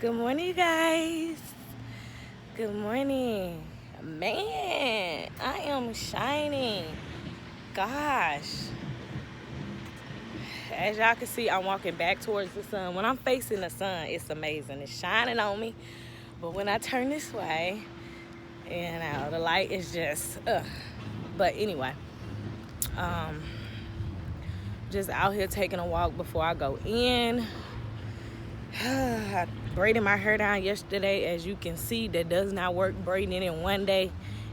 Good morning, you guys. Good morning. Man, I am shining. Gosh. As y'all can see, I'm walking back towards the sun. When I'm facing the sun, it's amazing. It's shining on me. But when I turn this way, the light is just, But anyway, um, just out here taking a walk before I go in. I braided my hair down yesterday. As you can see, that does not work, braiding it in one day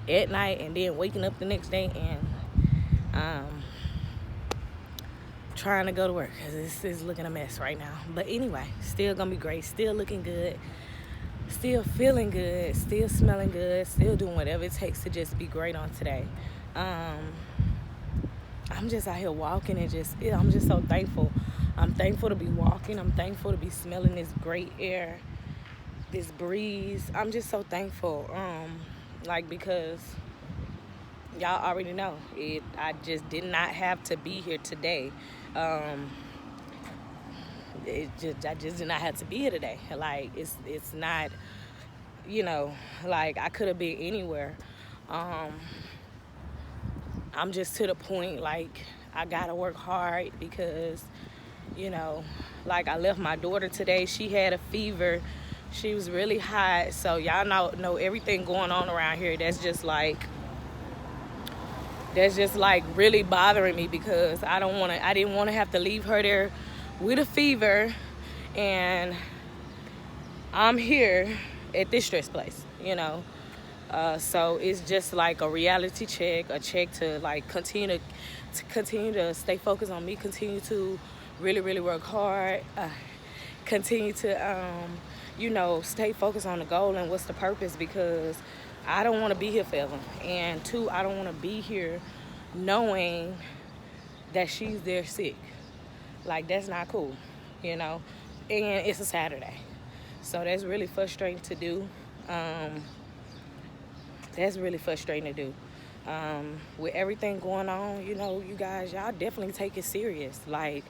at night and then waking up the next day and trying to go to work because this is looking a mess right now. But anyway, still gonna be great, still looking good, still feeling good, still smelling good, still doing whatever it takes to just be great on today. I'm just out here walking and I'm just so thankful. I'm thankful to be walking. I'm thankful to be smelling this great air, this breeze. I'm just so thankful. Because y'all already know it. I just did not have to be here today. I just did not have to be here today. Like it's not, like I could have been anywhere. I'm just to the point, like, I gotta work hard because, like I left my daughter today. She had a fever. She was really hot. So y'all know everything going on around here. That's just like really bothering me because I didn't want to have to leave her there with a fever, and I'm here at this stress place, So it's just like a reality check, a check to like continue to stay focused on me, continue to really, really work hard, continue to, stay focused on the goal and what's the purpose, because I don't want to be here forever. And two, I don't want to be here knowing that she's there sick. Like, that's not cool, And it's a Saturday. So that's really frustrating to do. With everything going on, you guys, y'all definitely take it serious. Like,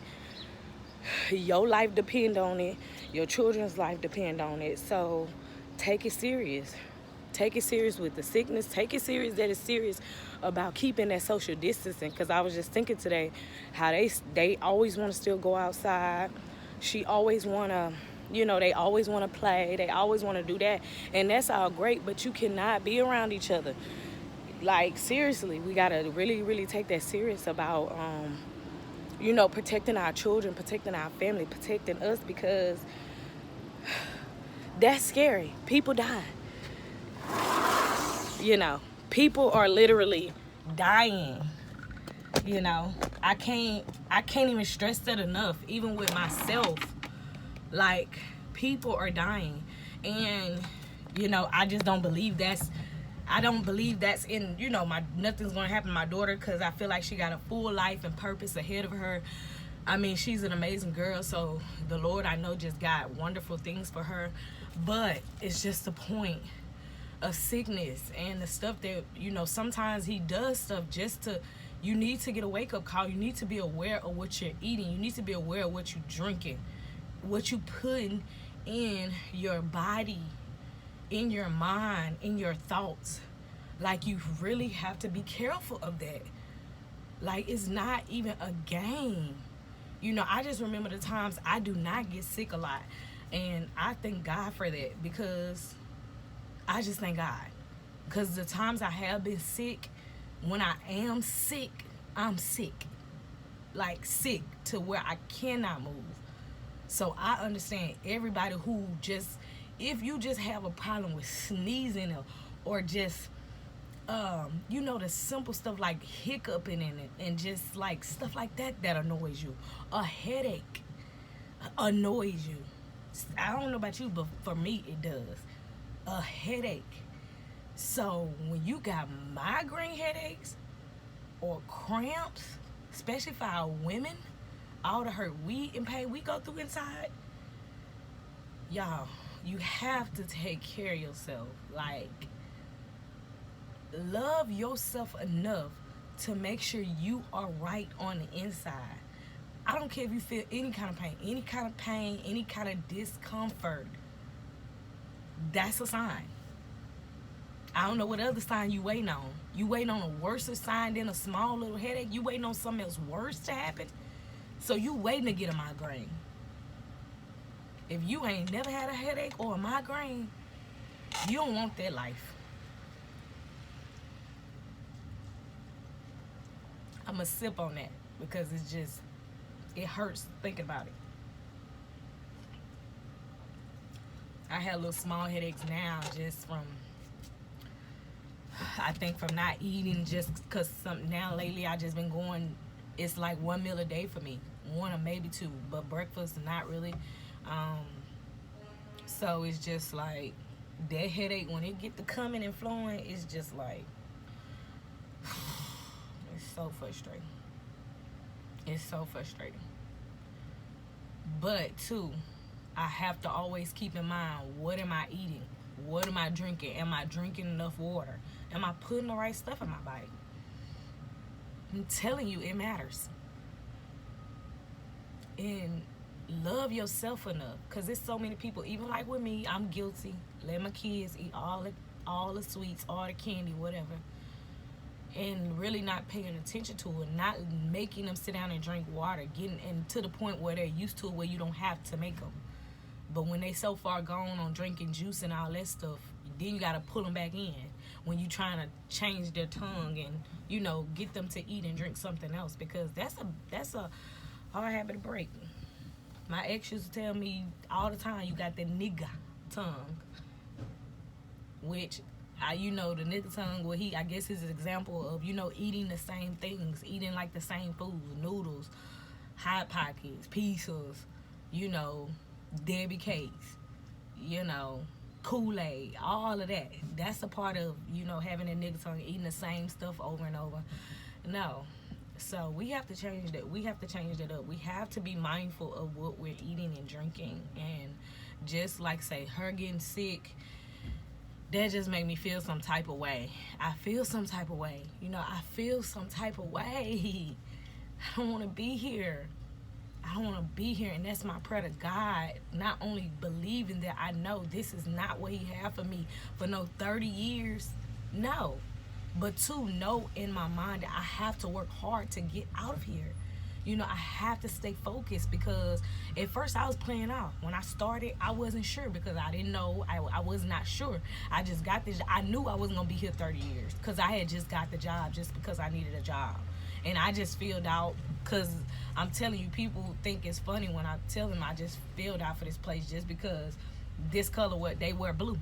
your life depend on it. Your children's life depend on it. So take it serious. Take it serious with the sickness. Take it serious that it's serious about keeping that social distancing. Because I was just thinking today how they always want to still go outside. She always want to, they always want to play. They always want to do that. And that's all great, but you cannot be around each other. Like, seriously, we got to really, really take that serious about, protecting our children, protecting our family, protecting us, because that's scary. People die. People are literally dying. I can't even stress that enough, even with myself. Like, people are dying. And, I just don't believe that's in, nothing's going to happen to my daughter, because I feel like she got a full life and purpose ahead of her. I mean, she's an amazing girl, so the Lord, I know, just got wonderful things for her. But it's just the point of sickness and the stuff that, sometimes he does stuff just to, you need to get a wake-up call. You need to be aware of what you're eating. You need to be aware of what you're drinking, what you putting in your body, in your mind, in your thoughts. Like, you really have to be careful of that. Like, it's not even a game. I just remember the times I do not get sick a lot. And I thank God for that, because I just thank God. Because the times I have been sick, when I am sick, I'm sick. Like, sick to where I cannot move. So I understand everybody who just, if you just have a problem with sneezing or just, the simple stuff like hiccuping in it and just like stuff like that annoys you. A headache annoys you. I don't know about you, but for me it does. A headache. So when you got migraine headaches or cramps, especially for our women, all the hurt and pain we go through inside, y'all, you have to take care of yourself. Like, love yourself enough to make sure you are right on the inside. I don't care if you feel any kind of pain, any kind of discomfort. That's a sign. I don't know what other sign you waiting on. You waiting on a worse sign than a small little headache. You waiting on something else worse to happen. So you waiting to get a migraine. If you ain't never had a headache or a migraine, you don't want that life. I'm going to sip on that because it hurts thinking about it. I had little small headaches now just from, I think from not eating, just because now lately I just been going, it's like one meal a day for me. One or maybe two, but breakfast not really. So it's just like that headache, when it get to coming and flowing, it's just like, it's so frustrating. It's so frustrating. But too, I have to always keep in mind, what am I eating? What am I drinking? Am I drinking enough water? Am I putting the right stuff in my body? I'm telling you, it matters. And love yourself enough, because there's so many people, even like with me, I'm guilty. Let my kids eat all the sweets, all the candy, whatever, and really not paying attention to it, not making them sit down and drink water, getting and to the point where they're used to it, where you don't have to make them. But when they so far gone on drinking juice and all that stuff, then you got to pull them back in when you trying to change their tongue and get them to eat and drink something else, because that's a hard habit to break. My ex used to tell me all the time, you got that nigga tongue, which the nigga tongue, well, I guess is an example of, eating the same things, eating like the same foods, noodles, Hot Pockets, pizzas, Debbie cakes, Kool-Aid, all of that. That's a part of, having a nigga tongue, eating the same stuff over and over. No. So we have to change that. We have to change that up. We have to be mindful of what we're eating and drinking. And just like say, her getting sick, that just made me feel some type of way. I feel some type of way. I feel some type of way. I don't want to be here. I don't want to be here. And that's my prayer to God. Not only believing that I know this is not what he had for me for no 30 years. No. But to know in my mind that I have to work hard to get out of here. I have to stay focused, because at first I was playing out. When I started, I wasn't sure, because I didn't know. I was not sure. I just got this. I knew I wasn't going to be here 30 years because I had just got the job just because I needed a job. And I just filled out, because I'm telling you, people think it's funny when I tell them I just filled out for this place just because this color, what they wear blue.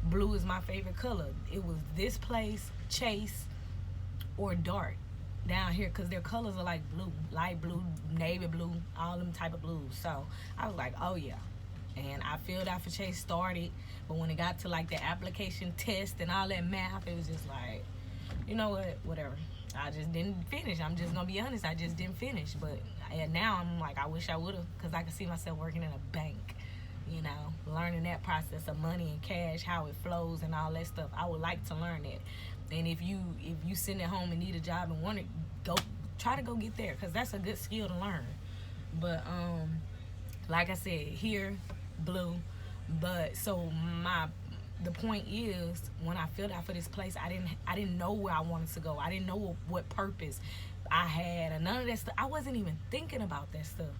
Blue is my favorite color. It was this place, Chase, or Dart down here, because their colors are like blue, light blue, navy blue, all them type of blues. So I was like, oh yeah. And I filled out for Chase, started, but when it got to like the application test and all that math, it was just like, you know what, whatever. I just didn't finish. I'm just gonna be honest, I just didn't finish. But now I'm like, I wish I would have, because I could see myself working in a bank, learning that process of money and cash, how it flows and all that stuff. I would like to learn that. And if you sitting at home and need a job and want to try to go get there, because that's a good skill to learn. But like I said, here, blue. But so the point is, when I filled out for this place, I didn't know where I wanted to go. I didn't know what purpose I had, and none of that stuff. I wasn't even thinking about that stuff.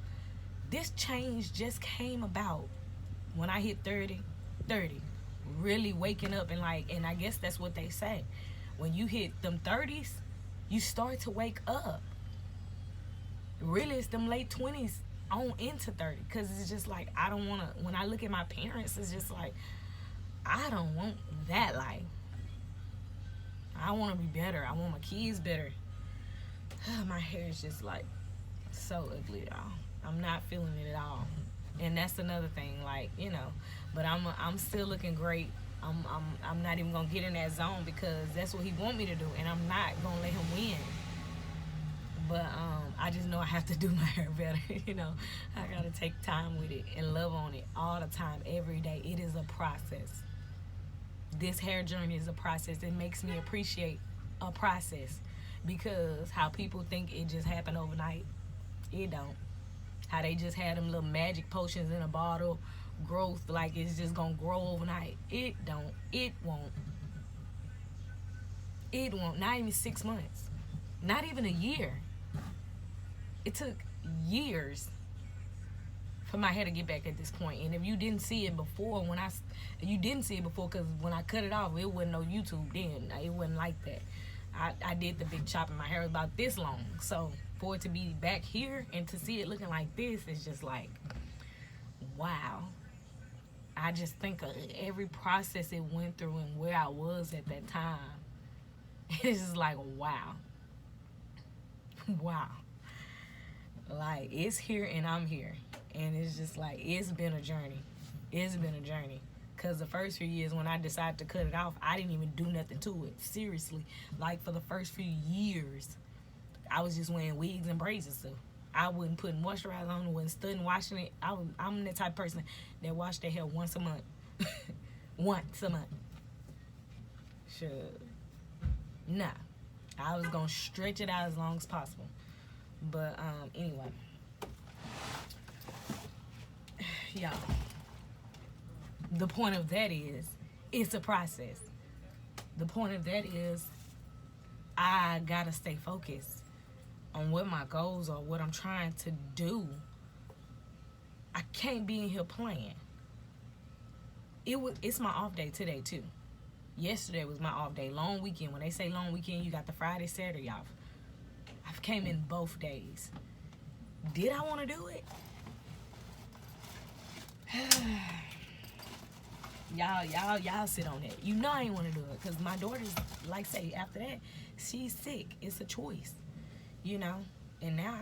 This change just came about when I hit 30, really waking up, and I guess that's what they say. When you hit them 30s, you start to wake up. Really, it's them late 20s on into 30, because it's just like, I don't want to, when I look at my parents, it's just like, I don't want that life. I want to be better. I want my kids better. My hair is just like so ugly, y'all. I'm not feeling it at all. And that's another thing, but I'm still looking great. I'm not even gonna get in that zone, because that's what he want me to do, and I'm not gonna let him win. But I just know I have to do my hair better. I gotta take time with it and love on it all the time, every day. It is a process. This hair journey is a process. It makes me appreciate a process, because how people think it just happened overnight, it don't. How they just had them little magic potions in a bottle, growth like it's just gonna grow overnight. It don't. It won't. It won't. Not even 6 months. Not even a year. It took years for my hair to get back at this point. And if you didn't see it before, you didn't see it before because when I cut it off, it wasn't no YouTube then. It wasn't like that. I did the big chop and my hair was about this long. So for it to be back here and to see it looking like this is just like, wow. I just think of every process it went through and where I was at that time. It's just like, wow. Wow. Like, it's here and I'm here. And it's just like, it's been a journey. It's been a journey. Because the first few years when I decided to cut it off, I didn't even do nothing to it. Seriously. Like, for the first few years, I was just wearing wigs and braids and stuff. I wasn't putting moisturizer on, wasn't studying washing it. I'm the type of person that wash their hair once a month. Once a month. Sure. Nah. I was going to stretch it out as long as possible. But, anyway. Y'all. The point of that is, it's a process. The point of that is, I gotta stay focused on what my goals are, what I'm trying to do. I can't be in here playing. It's my off day today, too. Yesterday was my off day. Long weekend. When they say long weekend, you got the Friday, Saturday off. I came in both days. Did I want to do it? Y'all sit on that. You know I ain't want to do it because my daughter's, like say, after that, she's sick. It's a choice, you know. And now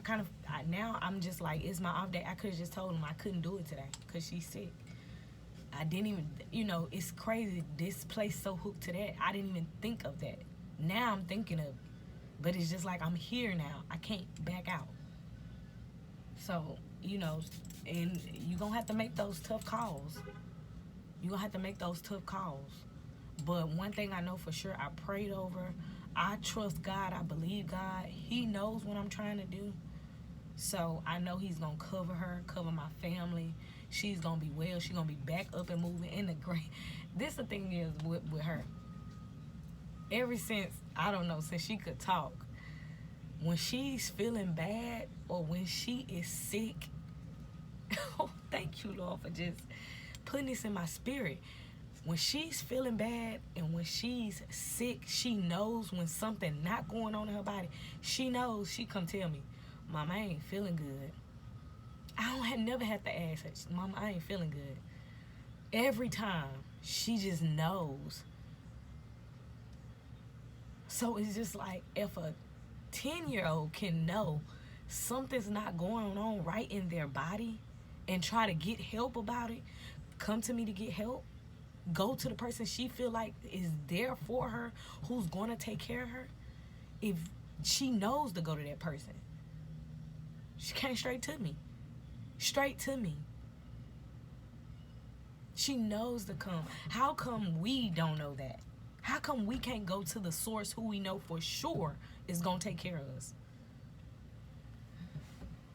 now I'm just like, it's my off day. I could have just told him I couldn't do it today because she's sick. I didn't even, you know, it's crazy. This place so hooked to that. I didn't even think of that. Now I'm thinking of, but it's just like I'm here now. I can't back out. So, you know, and you're going to have to make those tough calls. You're going to have to make those tough calls. But one thing I know for sure, I prayed over. I trust God. I believe God. He knows what I'm trying to do. So I know he's going to cover her, cover my family. She's going to be well. She's going to be back up and moving in the great. This the thing is with her. Ever since, I don't know, since she could talk, when she's feeling bad or when she is sick, oh, thank you, Lord, for just putting this in my spirit. When she's feeling bad and when she's sick, she knows when something not going on in her body. She knows. She come tell me, Mom, I ain't feeling good. Never had to ask her, Mom, I ain't feeling good. Every time, she just knows. So it's just like, if a 10-year-old can know something's not going on right in their body and try to get help about it, come to me to get help, go to the person she feel like is there for her, who's going to take care of her. If she knows to go to that person, she came straight to me. Straight to me. She knows to come. How come we don't know that? How come we can't go to the source who we know for sure is going to take care of us?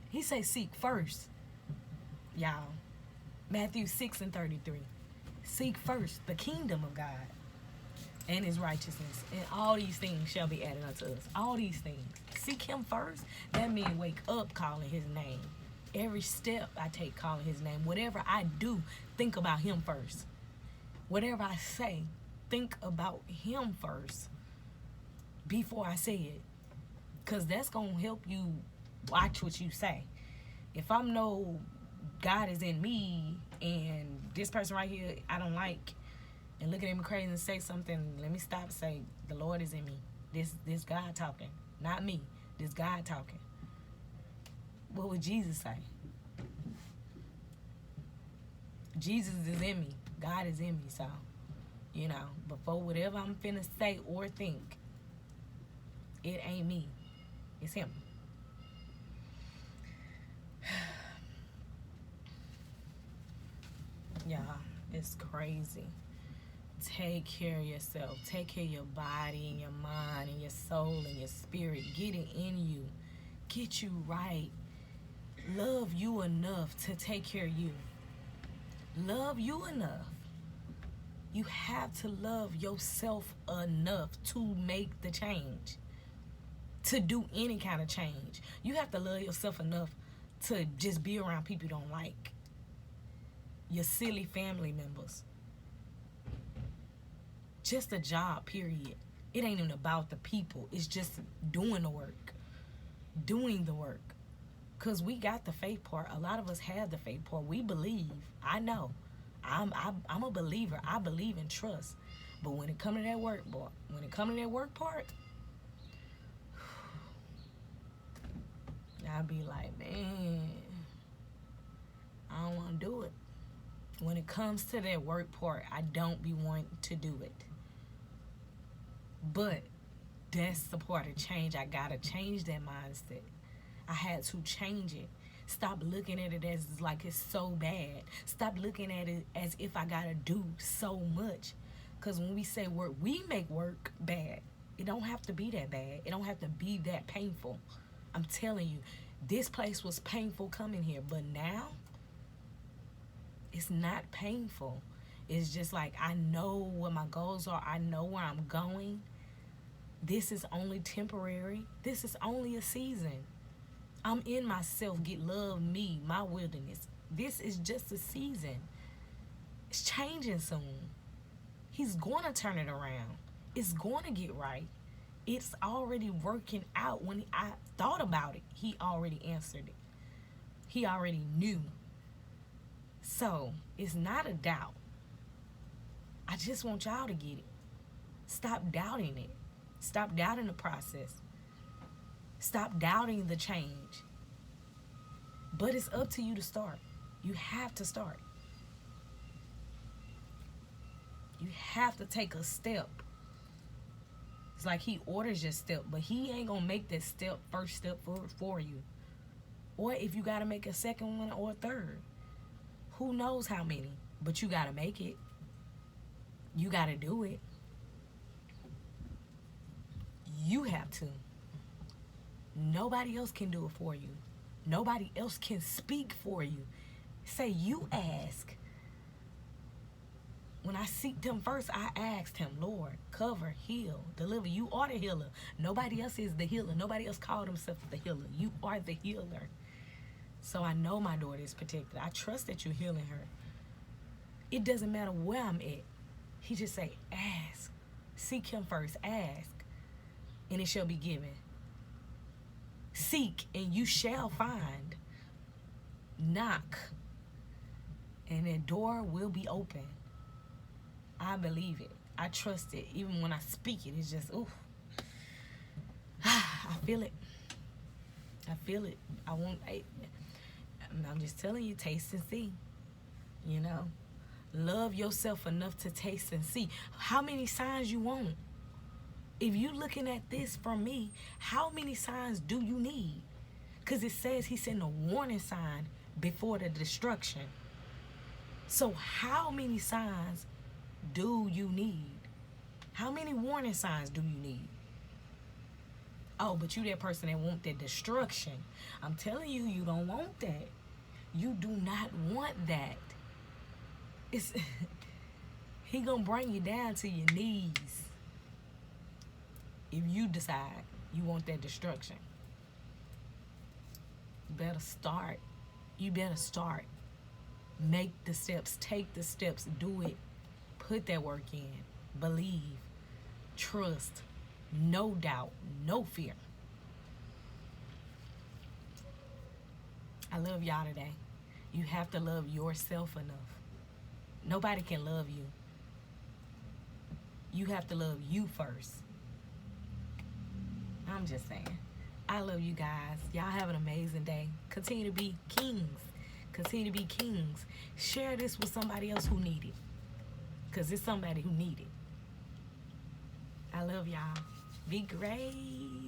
He say seek first. Y'all. Matthew 6:33. Seek first the kingdom of God and his righteousness, and all these things shall be added unto us. All these things. Seek him first. That means wake up calling his name. Every step I take calling his name. Whatever I do, think about him first. Whatever I say, think about him first before I say it. Because that's going to help you watch what you say. If I know God is in me and this person right here I don't like and look at him crazy and say something, let me stop and say, the Lord is in me. This God talking. Not me. This God talking. What would Jesus say? Jesus is in me. God is in me. So, you know, before whatever I'm finna say or think, it ain't me. It's him. Y'all, it's crazy. Take care of yourself. Take care of your body and your mind and your soul and your spirit. Get it in you. Get you right. Love you enough to take care of you. Love you enough. You have to love yourself enough to make the change. To do any kind of change. You have to love yourself enough to just be around people you don't like. Your silly family members. Just a job, period. It ain't even about the people. It's just doing the work. Doing the work. Because we got the faith part. A lot of us have the faith part. We believe. I know. I'm a believer. I believe and trust. But when it comes to that work, boy, when it comes to that work part, I'll be like, man, I don't want to do it. When it comes to that work part, I don't be wanting to do it. But that's the part of change. I got to change that mindset. I had to change it. Stop looking at it as like it's so bad. Stop looking at it as if I got to do so much. Because when we say work, we make work bad. It don't have to be that bad. It don't have to be that painful. I'm telling you, this place was painful coming here. But now, it's not painful. It's just like I know what my goals are. I know where I'm going. This is only temporary. This is only a season. I'm in myself. Get love me, my wilderness. This is just a season. It's changing soon. He's going to turn it around. It's going to get right. It's already working out. When I thought about it, he already answered it. He already knew. So, it's not a doubt. I just want y'all to get it. Stop doubting it. Stop doubting the process. Stop doubting the change. But it's up to you to start. You have to start. You have to take a step. It's like he orders your step, but he ain't going to make that step, first step for you. Or if you got to make a second one or a third. Who knows how many, but you got to make it. You got to do it. You have to. Nobody else can do it for you. Nobody else can speak for you. Say, you ask. When I seeked him first, I asked him, Lord, cover, heal, deliver. You are the healer. Nobody else is the healer. Nobody else called himself the healer. You are the healer. So I know my daughter is protected. I trust that you're healing her. It doesn't matter where I'm at. He just say, ask. Seek him first. Ask. And it shall be given. Seek and you shall find. Knock and the door will be open. I believe it. I trust it. Even when I speak it, it's just, ooh. I feel it. I feel it. I'm just telling you, taste and see. You know, love yourself enough to taste and see. How many signs you want? If you looking at this from me, how many signs do you need? Because it says he sent a warning sign before the destruction. So how many signs do you need? How many warning signs do you need? Oh, but you that person that want that destruction. I'm telling you, you don't want that. You do not want that. It's he gonna bring you down to your knees if you decide you want that destruction. You better start. You better start. Make the steps. Take the steps. Do it. Put that work in. Believe. Trust. No doubt. No fear. I love y'all today. You have to love yourself enough. Nobody can love you. You have to love you first. I'm just saying. I love you guys. Y'all have an amazing day. Continue to be kings. Continue to be kings. Share this with somebody else who need it. Because it's somebody who need it. I love y'all. Be great.